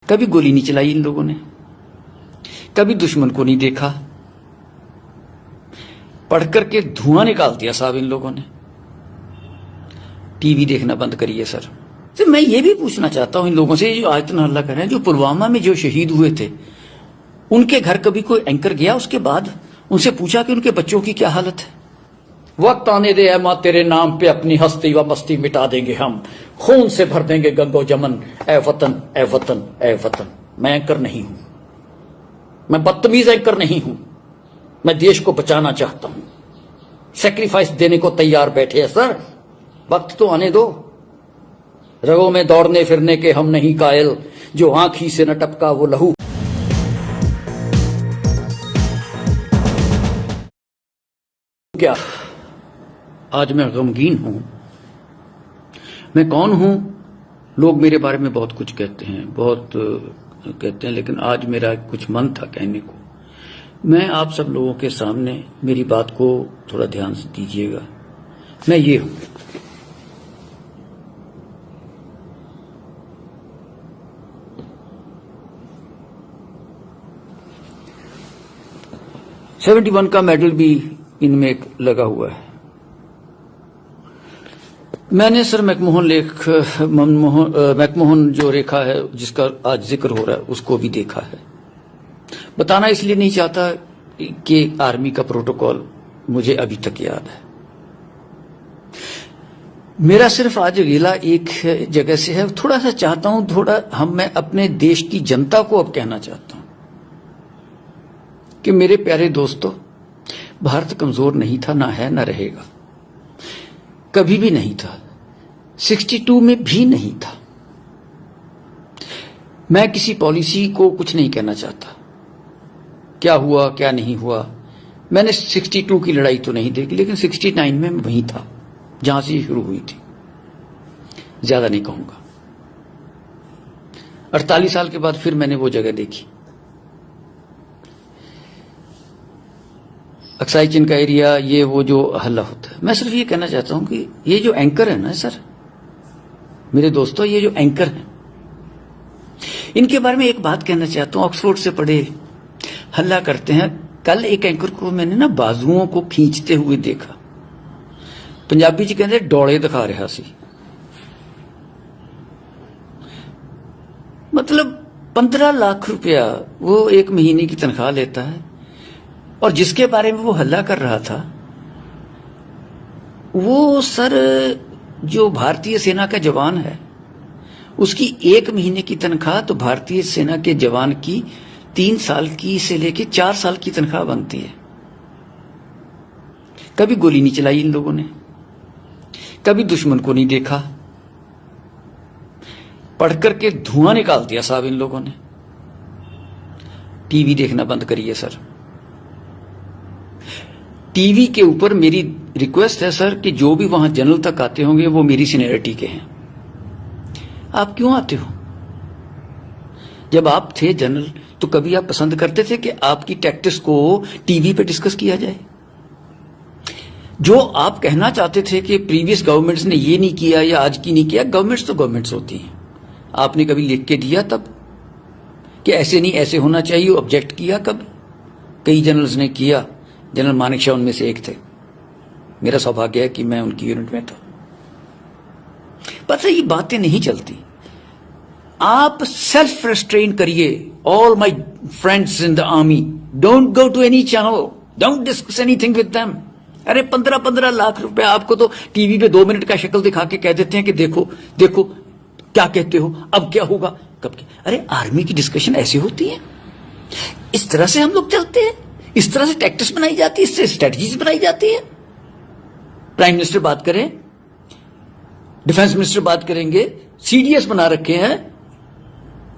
कभी गोली नहीं चलाई इन लोगों ने, कभी दुश्मन को नहीं देखा, पढ़ करके धुआं निकाल दिया साहब इन लोगों ने। टीवी देखना बंद करिए सर। तो मैं ये भी पूछना चाहता हूं इन लोगों से जो आयतन हल्ला कर रहे हैं, जो पुलवामा में जो शहीद हुए थे, उनके घर कभी कोई एंकर गया उसके बाद? उनसे पूछा कि उनके बच्चों की क्या हालत है? वक्त आने दे मां तेरे नाम पे अपनी हस्ती व मस्ती मिटा देंगे हम, खून से भर देंगे गंगो जमन, ए वतन ए वतन ए वतन। मैं एंकर नहीं हूं, मैं बदतमीज एंकर नहीं हूं, मैं देश को बचाना चाहता हूं। सेक्रीफाइस देने को तैयार बैठे हैं सर, वक्त तो आने दो। रगों में दौड़ने फिरने के हम नहीं कायल, जो आंख ही से न टपका वो लहू। क्या आज मैं गमगीन हूं? मैं कौन हूं? लोग मेरे बारे में बहुत कुछ कहते हैं, बहुत कहते हैं, लेकिन आज मेरा कुछ मन था कहने को। मैं आप सब लोगों के सामने मेरी बात को थोड़ा ध्यान से दीजिएगा। मैं ये हूं। '71 का मेडल भी इनमें लगा हुआ है। मैंने सर मैकमोहन जो रेखा है जिसका आज जिक्र हो रहा है उसको भी देखा है। बताना इसलिए नहीं चाहता कि आर्मी का प्रोटोकॉल मुझे अभी तक याद है। मेरा सिर्फ आज गिला एक जगह से है, थोड़ा सा चाहता हूं मैं अपने देश की जनता को अब कहना चाहता हूं कि मेरे प्यारे दोस्तों, भारत कमजोर नहीं था, ना है ना रहेगा, कभी भी नहीं था, 62 में भी नहीं था। मैं किसी पॉलिसी को कुछ नहीं कहना चाहता, क्या हुआ क्या नहीं हुआ। मैंने 62 की लड़ाई तो नहीं देखी, लेकिन 69 में मैं वहीं था जहां से शुरू हुई थी। ज्यादा नहीं कहूंगा। 48 साल के बाद फिर मैंने वो जगह देखी, अक्साई चिन का एरिया, ये वो जो हल्ला होता है। मैं सिर्फ ये कहना चाहता हूं कि ये जो एंकर है ना सर, मेरे दोस्तों, ये जो एंकर हैं, इनके बारे में एक बात कहना चाहता हूं। ऑक्सफोर्ड से पढ़े, हल्ला करते हैं। कल एक एंकर को मैंने ना बाजुओं को खींचते हुए देखा। पंजाबी जी कहते डोले दिखा रहा सी। मतलब 15 लाख रुपया वो एक महीने की तनख्वाह लेता है, और जिसके बारे में वो हल्ला कर रहा था, वो सर जो भारतीय सेना का जवान है, उसकी एक महीने की तनख्वाह तो भारतीय सेना के जवान की 3 साल की से लेके 4 साल की तनख्वाह बनती है। कभी गोली नहीं चलाई इन लोगों ने, कभी दुश्मन को नहीं देखा, पढ़ करके धुआं निकाल दिया साहब इन लोगों ने। टीवी देखना बंद करिए सर। टीवी के ऊपर मेरी रिक्वेस्ट है सर कि जो भी वहां जनरल तक आते होंगे वो मेरी सीनियरिटी के हैं। आप क्यों आते हो? जब आप थे जनरल तो कभी आप पसंद करते थे कि आपकी टैक्टिक्स को टीवी पे डिस्कस किया जाए? जो आप कहना चाहते थे कि प्रीवियस गवर्नमेंट्स ने ये नहीं किया या आज की नहीं किया, गवर्नमेंट्स तो गवर्नमेंट्स होती हैं। आपने कभी लिख के दिया तब कि ऐसे नहीं ऐसे होना चाहिए? ऑब्जेक्ट किया कब? कई जनरल्स ने किया, जनरल मानेकशॉ उनमें से एक थे। मेरा सौभाग्य है कि मैं उनकी यूनिट में था। पता है ये बातें नहीं चलती। आप सेल्फ रेस्ट्रेन करिए। All my friends in the army, don't go to any channel, don't discuss anything with them. अरे 15-15 लाख रुपए आपको तो टीवी पे 2 मिनट का शक्ल दिखा के कह देते हैं कि देखो देखो क्या कहते हो, अब क्या होगा, कब क्या। अरे आर्मी की डिस्कशन ऐसी होती है, इस तरह से हम लोग चलते हैं, इस तरह से टैक्टिक्स बनाई जाती है, इससे स्ट्रेटजीज बनाई जाती है। प्राइम मिनिस्टर बात करें, डिफेंस मिनिस्टर बात करेंगे, सीडीएस बना रखे हैं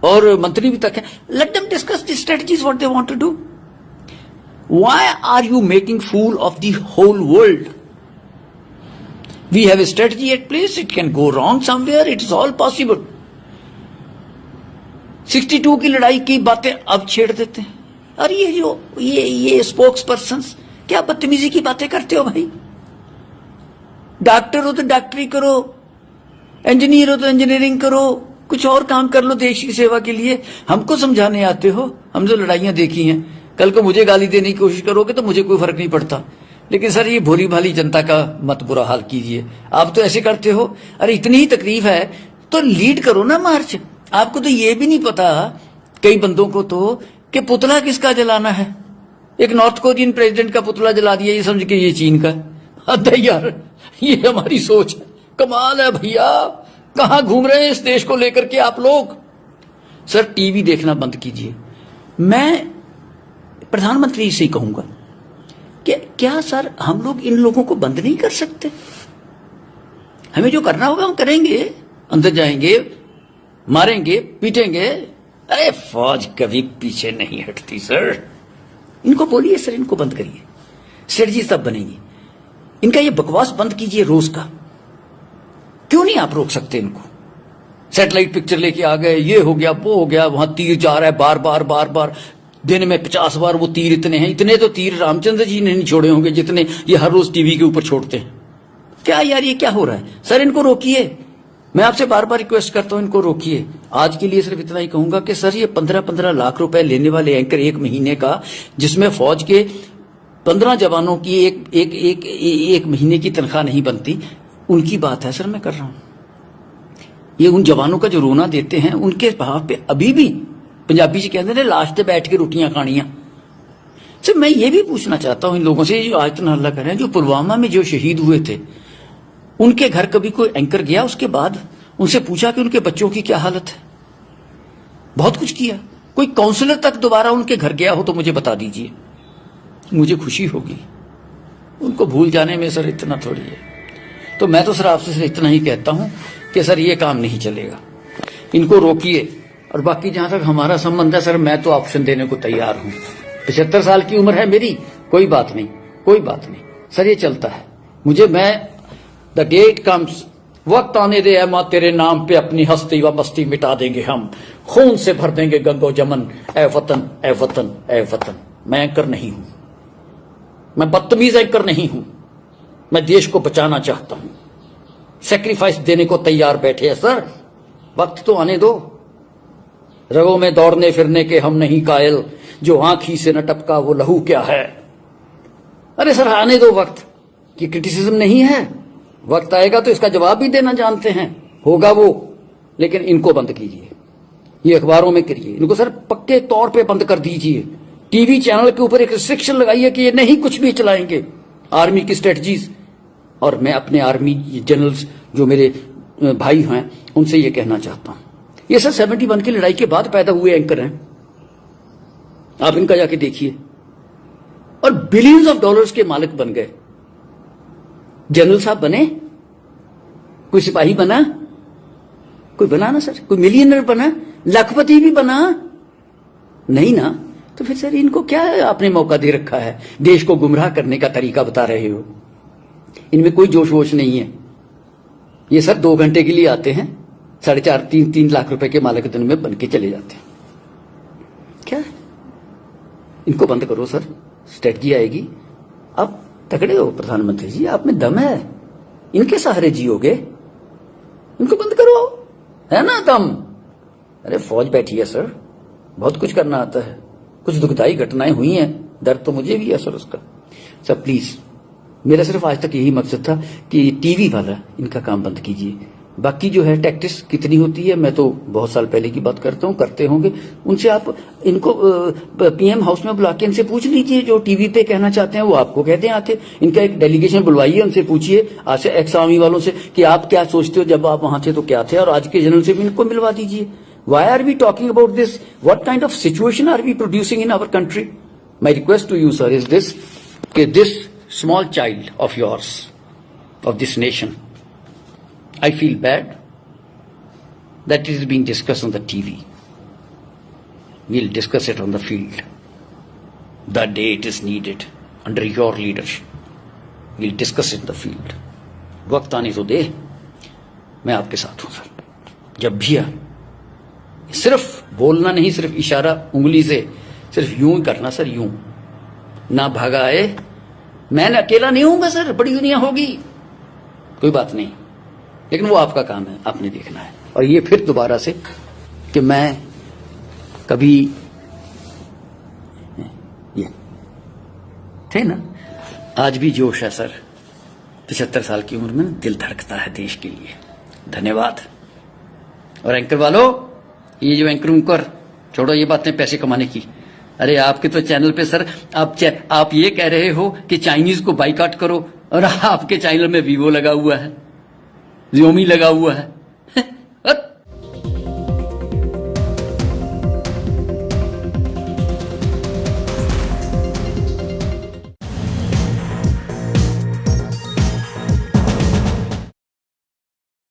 और मंत्री भी तक है। Let them discuss the strategies what they want to do. Why are you making fool of the whole world? We have a strategy at place, it can go wrong somewhere, it is all possible. 62 की लड़ाई की बातें अब छेड़ देते हैं। और ये जो ये स्पोक्स पर्सन्स, क्या बदतमीजी की बातें करते हो भाई? डॉक्टर हो तो डॉक्टरी करो, इंजीनियर हो तो इंजीनियरिंग करो, कुछ और काम कर लो देश की सेवा के लिए। हमको समझाने आते हो, हम जो लड़ाइयां देखी हैं, कल को मुझे गाली देने की कोशिश करोगे तो मुझे कोई फर्क नहीं पड़ता। लेकिन सर ये भोली भाली जनता का मत बुरा हाल कीजिए। आप तो ऐसे करते हो, अरे इतनी ही तकलीफ है तो लीड करो ना मार्च। आपको तो ये भी नहीं पता कई बंदों को तो कि पुतला किसका जलाना है। एक नॉर्थ कोरियन प्रेसिडेंट का पुतला जला दिया, ये समझ के ये चीन का। अरे यार ये हमारी सोच है, कमाल है भैया। कहां घूम रहे हैं इस देश को लेकर के आप लोग। सर टीवी देखना बंद कीजिए। मैं प्रधानमंत्री से ही कहूंगा कि क्या सर हम लोग इन लोगों को बंद नहीं कर सकते। हमें जो करना होगा हम करेंगे, अंदर जाएंगे, मारेंगे, पीटेंगे। अरे फौज कभी पीछे नहीं हटती सर। इनको बोलिए सर इनको बंद करिए, स्ट्रेटजी तब बनेगी। इनका ये बकवास बंद कीजिए रोज का। क्यों नहीं आप रोक सकते इनको। सैटेलाइट पिक्चर लेके आ गए, ये हो गया वो हो गया, वहां तीर जा रहा है बार बार बार बार, दिन में 50 बार वो तीर इतने हैं। इतने तो तीर रामचंद्र जी ने नहीं छोड़े होंगे जितने ये हर रोज टीवी के ऊपर छोड़ते हैं। क्या यार ये क्या हो रहा है। सर इनको रोकिए, मैं आपसे बार बार रिक्वेस्ट करता हूं इनको रोकिए। आज के लिए सिर्फ इतना ही कहूंगा कि सर ये 15-15 लाख रुपए लेने वाले एंकर एक महीने का, जिसमें फौज के 15 जवानों की एक महीने की तनख्वाह नहीं बनती, उनकी बात है सर मैं कर रहा हूं। ये उन जवानों का जो रोना देते हैं उनके भाव पे अभी भी पंजाबी जी कहते हैं लाश पे बैठ के रोटियां खानियां। सर मैं ये भी पूछना चाहता हूं इन लोगों से जो आज तक हल्ला कर रहे हैं, जो पुलवामा में जो शहीद हुए थे उनके घर कभी कोई एंकर गया उसके बाद उनसे पूछा कि उनके बच्चों की क्या हालत है। बहुत कुछ किया। कोई काउंसलर तक दोबारा उनके घर गया हो तो मुझे बता दीजिए, मुझे खुशी होगी। उनको भूल जाने में सर इतना थोड़ी है। तो मैं तो सर आपसे सिर्फ इतना ही कहता हूं कि सर ये काम नहीं चलेगा, इनको रोकिए। और बाकी जहां तक हमारा संबंध है सर, मैं तो ऑप्शन देने को तैयार हूं। 75 साल की उम्र है मेरी, कोई बात नहीं, कोई बात नहीं सर, ये चलता है। मैं द डेट कम्स, वक्त आने दे ऐ मां तेरे नाम पे अपनी हस्ती व मस्ती मिटा देंगे हम, खून से भर देंगे गंगो जमन, ए वतन ए वतन ए वतन। मैं एंकर नहीं हूं, मैं बदतमीज एंकर नहीं हूं, मैं देश को बचाना चाहता हूं। सेक्रीफाइस देने को तैयार बैठे हैं सर, वक्त तो आने दो। रगों में दौड़ने फिरने के हम नहीं कायल, जो आंखी से न टपका वो लहू क्या है। अरे सर आने दो वक्त, कि क्रिटिसिज्म नहीं है। वक्त आएगा तो इसका जवाब भी देना जानते हैं, होगा वो। लेकिन इनको बंद कीजिए, ये अखबारों में करिए, इनको सर पक्के तौर पे बंद कर दीजिए। टीवी चैनल के ऊपर एक रिस्ट्रिक्शन लगाइए कि ये नहीं कुछ भी चलाएंगे आर्मी की स्ट्रेटजीज। और मैं अपने आर्मी जनरल्स जो मेरे भाई हैं उनसे ये कहना चाहता हूं, ये सर 71 की लड़ाई के बाद पैदा हुए एंकर हैं। आप इनका जाके देखिए, और बिलियंस ऑफ डॉलर्स के मालिक बन गए। जनरल साहब बने, कोई सिपाही बना, कोई बना ना सर, कोई मिलियनर बना, लखपति भी बना नहीं ना। तो फिर सर इनको क्या आपने मौका दे रखा है, देश को गुमराह करने का तरीका बता रहे हो। इनमें कोई जोश वोश नहीं है। ये सर 2 घंटे के लिए आते हैं, 4.5-3 लाख रुपए के मालिक दिन में बन के चले जाते हैं। क्या है? इनको बंद करो सर, स्ट्रेटजी आएगी। अब तगड़े हो प्रधानमंत्री जी, आप में दम है, इनके सहारे जियोगे, इनको बंद करो, है ना दम। अरे फौज बैठी है सर, बहुत कुछ करना आता है। कुछ दुखदाई घटनाएं हुई हैं, दर्द तो मुझे भी है सर उसका। सर प्लीज, मेरा सिर्फ आज तक यही मकसद था कि टीवी वाला इनका काम बंद कीजिए। बाकी जो है टैक्टिस कितनी होती है, मैं तो बहुत साल पहले की बात करता हूँ, करते होंगे। उनसे आप इनको पीएम हाउस में बुला के इनसे पूछ लीजिए, जो टीवी पे कहना चाहते हैं वो आपको कहते हैं आके। इनका एक डेलीगेशन बुलवाइए, उनसे पूछिए आज एक्स आर्मी वालों से कि आप क्या सोचते हो, जब आप वहां थे तो क्या थे, और आज के जनरल से भी इनको मिलवा दीजिए। Why are we talking about this? What kind of situation are we producing in our country? My request to you, sir, is this: that this small child of yours, of this nation, I feel bad that it is being discussed on the TV. We'll discuss it on the field. The day it is needed, under your leadership, we'll discuss it in the field. वक्त आने तो दे, मैं आपके साथ हूं sir, जब भी आ। सिर्फ बोलना नहीं, सिर्फ इशारा उंगली से, सिर्फ यूं ही करना सर, यूं ना भागा आए। मैं अकेला नहीं होऊंगा सर, बड़ी दुनिया होगी, कोई बात नहीं। लेकिन वो आपका काम है, आपने देखना है। और ये फिर दोबारा से कि मैं कभी ये थे ना, आज भी जोश है सर, 75 साल की उम्र में दिल धड़कता है देश के लिए। धन्यवाद। और एंकर वालों, ये जो एंकर छोड़ो ये बातें पैसे कमाने की, अरे आपके तो चैनल पे सर आप ये कह रहे हो कि चाइनीज को बाइकआउट करो, और आपके चैनल में वीवो लगा हुआ है, Xiaomi लगा हुआ है।